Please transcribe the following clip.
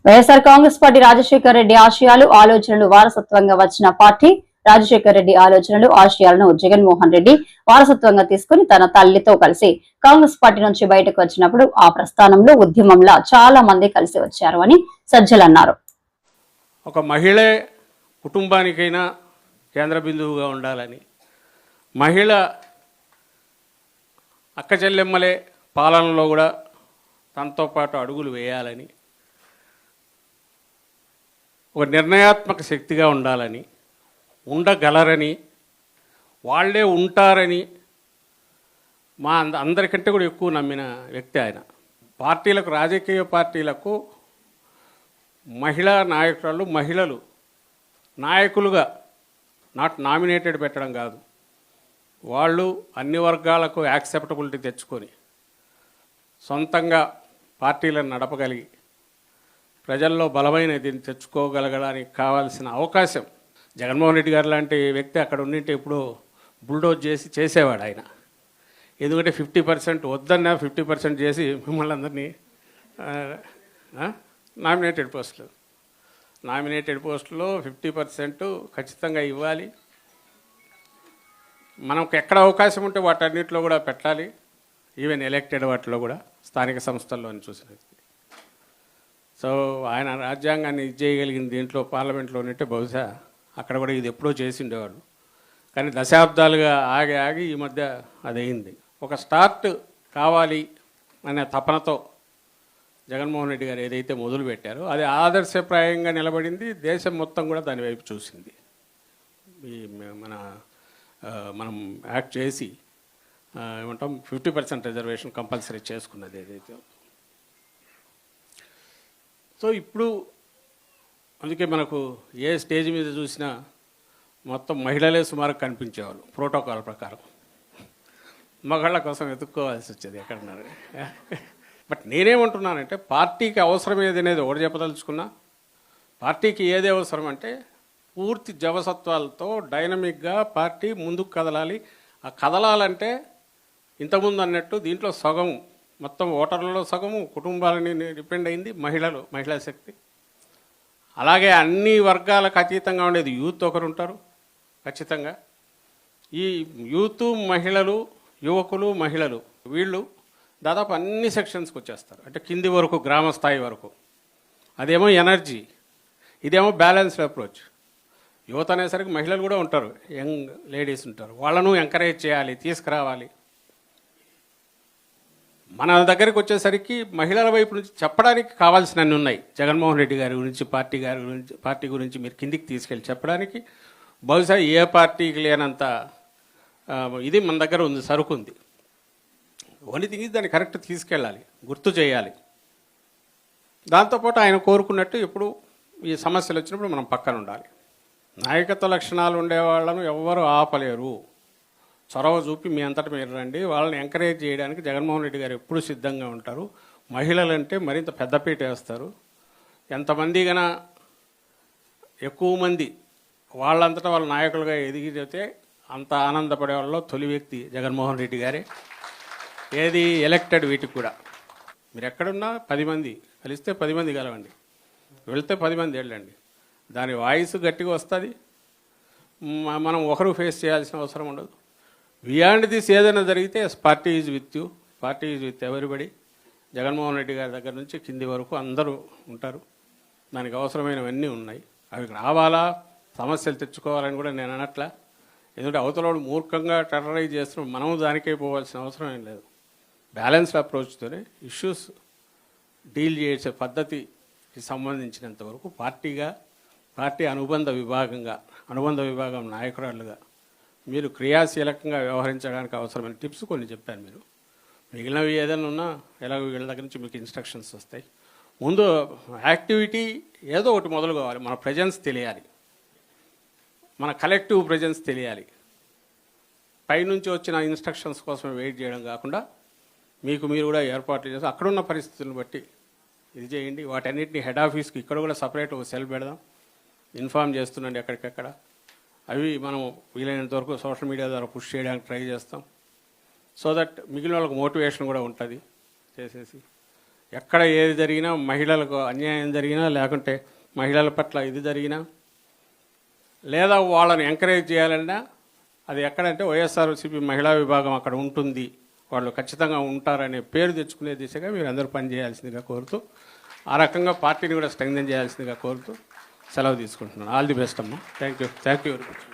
YSR Congress party Rajasekhara Reddy ఆశయాలు ఆలోచనలు వారసత్వంగా వచ్చిన పార్టీ. రాజశేఖర రెడ్డి ఆలోచనలు ఆశయాలను జగన్మోహన్ రెడ్డి వారసత్వంగా తీసుకుని తన తల్లితో కలిసి కాంగ్రెస్ పార్టీ నుంచి బయటకు వచ్చినప్పుడు ఆ ప్రస్థానంలో ఉద్యమంలా చాలా మంది కలిసి వచ్చారు అని సజ్జలు అన్నారు. ఒక మహిళే కుటుంబానికైనా కేంద్ర బిందువుగా ఉండాలని, మహిళ అక్క చెల్లెమ్మలే పాలనలో కూడా తనతో పాటు అడుగులు వేయాలని, ఒక నిర్ణయాత్మక శక్తిగా ఉండాలని, ఉండగలరని, వాళ్ళే ఉంటారని మా అందరికంటే కూడా ఎక్కువ నమ్మిన వ్యక్తి ఆయన. పార్టీలకు, రాజకీయ పార్టీలకు మహిళా నాయకురాలు, మహిళలు నాయకులుగా నాట్ నామినేటెడ్ పెట్టడం కాదు, వాళ్ళు అన్ని వర్గాలకు యాక్సెప్టబిలిటీ తెచ్చుకొని సొంతంగా పార్టీలను నడపగలిగి ప్రజల్లో బలమైన దీన్ని తెచ్చుకోగలగడానికి కావాల్సిన అవకాశం జగన్మోహన్ రెడ్డి గారు లాంటి వ్యక్తి అక్కడ ఉండింటే ఇప్పుడు బుల్డోజ్ చేసేవాడు ఆయన. ఎందుకంటే 50% వద్దన్నా 50% చేసి మిమ్మల్ని అందరినీ నామినేటెడ్ పోస్టులో 50% ఖచ్చితంగా ఇవ్వాలి. మనకు ఎక్కడ అవకాశం ఉంటే వాటన్నిటిలో కూడా పెట్టాలి. ఈవెన్ ఎలక్టెడ్ వాటిలో కూడా, స్థానిక సంస్థల్లోని చూసినది. సో ఆయన రాజ్యాంగాన్ని ఇది చేయగలిగిన దీంట్లో పార్లమెంట్లో ఉంటే బహుశా అక్కడ కూడా ఇది ఎప్పుడో చేసి ఉండేవాళ్ళు. కానీ దశాబ్దాలుగా ఆగి ఈ మధ్య అదయింది. ఒక స్టార్ట్ కావాలి అనే తపనతో జగన్మోహన్ రెడ్డి గారు ఏదైతే మొదలు పెట్టారో అది ఆదర్శప్రాయంగా నిలబడింది. దేశం మొత్తం కూడా దాని వైపు చూసింది. మనం యాక్ట్ చేసి ఏమంటాం 50% రిజర్వేషన్ కంపల్సరీ చేసుకున్నది ఏదైతే. సో ఇప్పుడు అందుకే మనకు ఏ స్టేజ్ మీద చూసినా మొత్తం మహిళలే సుమారు కనిపించేవాళ్ళు ప్రోటోకాల్ ప్రకారం. మగాళ్ళ కోసం వెతుక్కోవాల్సి వచ్చేది ఎక్కడున్నారు. బట్ నేనేమంటున్నానంటే పార్టీకి అవసరం ఏది అనేది ఒకటి చెప్పదలుచుకున్నా. పార్టీకి ఏది అవసరం అంటే పూర్తి జవసత్వాలతో డైనమిక్గా పార్టీ ముందుకు కదలాలి. ఆ కదలాలంటే ఇంతకుముందు అన్నట్టు దీంట్లో సగం మొత్తం ఓటర్లలో సగము కుటుంబాలని డిపెండ్ అయింది మహిళా శక్తి. అలాగే అన్ని వర్గాలకు అతీతంగా ఉండేది యూత్ ఒకరు ఉంటారు ఖచ్చితంగా. ఈ యూత్, మహిళలు, యువకులు, మహిళలు వీళ్ళు దాదాపు అన్ని సెక్షన్స్కి వచ్చేస్తారు. అంటే కింది వరకు, గ్రామ స్థాయి వరకు. అదేమో ఎనర్జీ, ఇదేమో బ్యాలెన్స్డ్ అప్రోచ్. యువత అనేసరికి మహిళలు కూడా ఉంటారు, యంగ్ లేడీస్ ఉంటారు. వాళ్ళను ఎంకరేజ్ చేయాలి, తీసుకురావాలి. మన దగ్గరికి వచ్చేసరికి మహిళల వైపు నుంచి చెప్పడానికి కావాల్సినన్ని ఉన్నాయి. జగన్మోహన్ రెడ్డి గారి గురించి, పార్టీ గురించి మీరు కిందికి తీసుకెళ్ళి చెప్పడానికి బహుశా ఏ పార్టీకి లేనంత ఇది మన దగ్గర ఉంది, సరుకుంది. ఓన్లీ థింగ్ దాన్ని కరెక్ట్ తీసుకెళ్ళాలి, గుర్తు చేయాలి. దాంతోపాటు ఆయన కోరుకున్నట్టు ఎప్పుడు ఈ సమస్యలు వచ్చినప్పుడు మనం పక్కన ఉండాలి. నాయకత్వ లక్షణాలు ఉండేవాళ్లను ఎవ్వరూ ఆపలేరు. చొరవ చూపి మీ అంతటా మీరు రండి. వాళ్ళని ఎంకరేజ్ చేయడానికి జగన్మోహన్ రెడ్డి గారు ఎప్పుడు సిద్ధంగా ఉంటారు. మహిళలంటే మరింత పెద్దపీట వేస్తారు. ఎంతమంది కన్నా ఎక్కువ మంది వాళ్ళంతటా వాళ్ళ నాయకులుగా ఎదిగితే అంత ఆనందపడే వాళ్ళలో తొలి వ్యక్తి జగన్మోహన్ రెడ్డి గారే. ఏది ఎలక్టెడ్ వీటికి కూడా మీరు ఎక్కడున్నా 10 మంది కలిస్తే 10 మంది కలవండి, వెళ్తే 10 మంది వెళ్ళండి. దాని వాయిస్ గట్టిగా వస్తుంది. మనం ఒకరు ఫేస్ చేయాల్సిన అవసరం ఉండదు. బియాండ్ దిస్ ఏదైనా జరిగితే party is with you, party is with everybody. Jaganmohan Reddy గారి దగ్గర నుంచి కింది వరకు అందరూ ఉంటారు. దానికి అవసరమైనవన్నీ ఉన్నాయి. అవి రావాలా, సమస్యలు తెచ్చుకోవాలని కూడా నేను అనట్లా. ఎందుకంటే అవతలవాడు మూర్ఖంగా టెర్రరైజ్ చేస్తున్నప్పుడు మనము దానికే పోవాల్సిన అవసరం ఏం లేదు. బ్యాలెన్స్డ్ అప్రోచ్తోనే ఇష్యూస్ డీల్ చేసే పద్ధతికి సంబంధించినంత వరకు పార్టీ అనుబంధ విభాగం నాయకురాలుగా మీరు క్రియాశీలకంగా వ్యవహరించడానికి అవసరమైన టిప్స్ కొన్ని చెప్పాను. మీరు మిగిలినవి ఏదైనా ఉన్నా ఎలాగో వీళ్ళ దగ్గర నుంచి మీకు ఇన్స్ట్రక్షన్స్ వస్తాయి. ముందు యాక్టివిటీ ఏదో ఒకటి మొదలు కావాలి. మన ప్రెజెన్స్ తెలియాలి, మన కలెక్టివ్ ప్రెజెన్స్ తెలియాలి. పైనుంచి వచ్చిన ఇన్స్ట్రక్షన్స్ కోసం వెయిట్ చేయడం కాకుండా మీకు మీరు కూడా ఏర్పాట్లు చేసి అక్కడున్న పరిస్థితులను బట్టి ఇది చేయండి. వాటన్నిటిని హెడ్ ఆఫీస్కి ఇక్కడ కూడా సపరేట్ ఒక సెల్ పెడదాం, ఇన్ఫామ్ చేస్తుండండి ఎక్కడికెక్కడ. అవి మనం వీలైనంత వరకు సోషల్ మీడియా ద్వారా పుష్ చేయడానికి ట్రై చేస్తాం. సో దట్ మిగిలిన వాళ్ళకి మోటివేషన్ కూడా ఉంటుంది చేసేసి. ఎక్కడ ఏది జరిగినా, మహిళలకు అన్యాయం జరిగినా, లేకుంటే మహిళల పట్ల ఇది జరిగినా, లేదా వాళ్ళని ఎంకరేజ్ చేయాలన్నా అది ఎక్కడంటే వైఎస్ఆర్సీపీ మహిళా విభాగం అక్కడ ఉంటుంది, వాళ్ళు ఖచ్చితంగా ఉంటారనే పేరు తెచ్చుకునే దిశగా మీరు అందరూ పనిచేయాల్సిందిగా కోరుతూ, ఆ రకంగా పార్టీని కూడా స్ట్రెంగ్థెన్ చేయాల్సిందిగా కోరుతూ సెలవు తీసుకుంటున్నాను. ఆల్ ది బెస్ట్ అమ్మా. Thank you very much.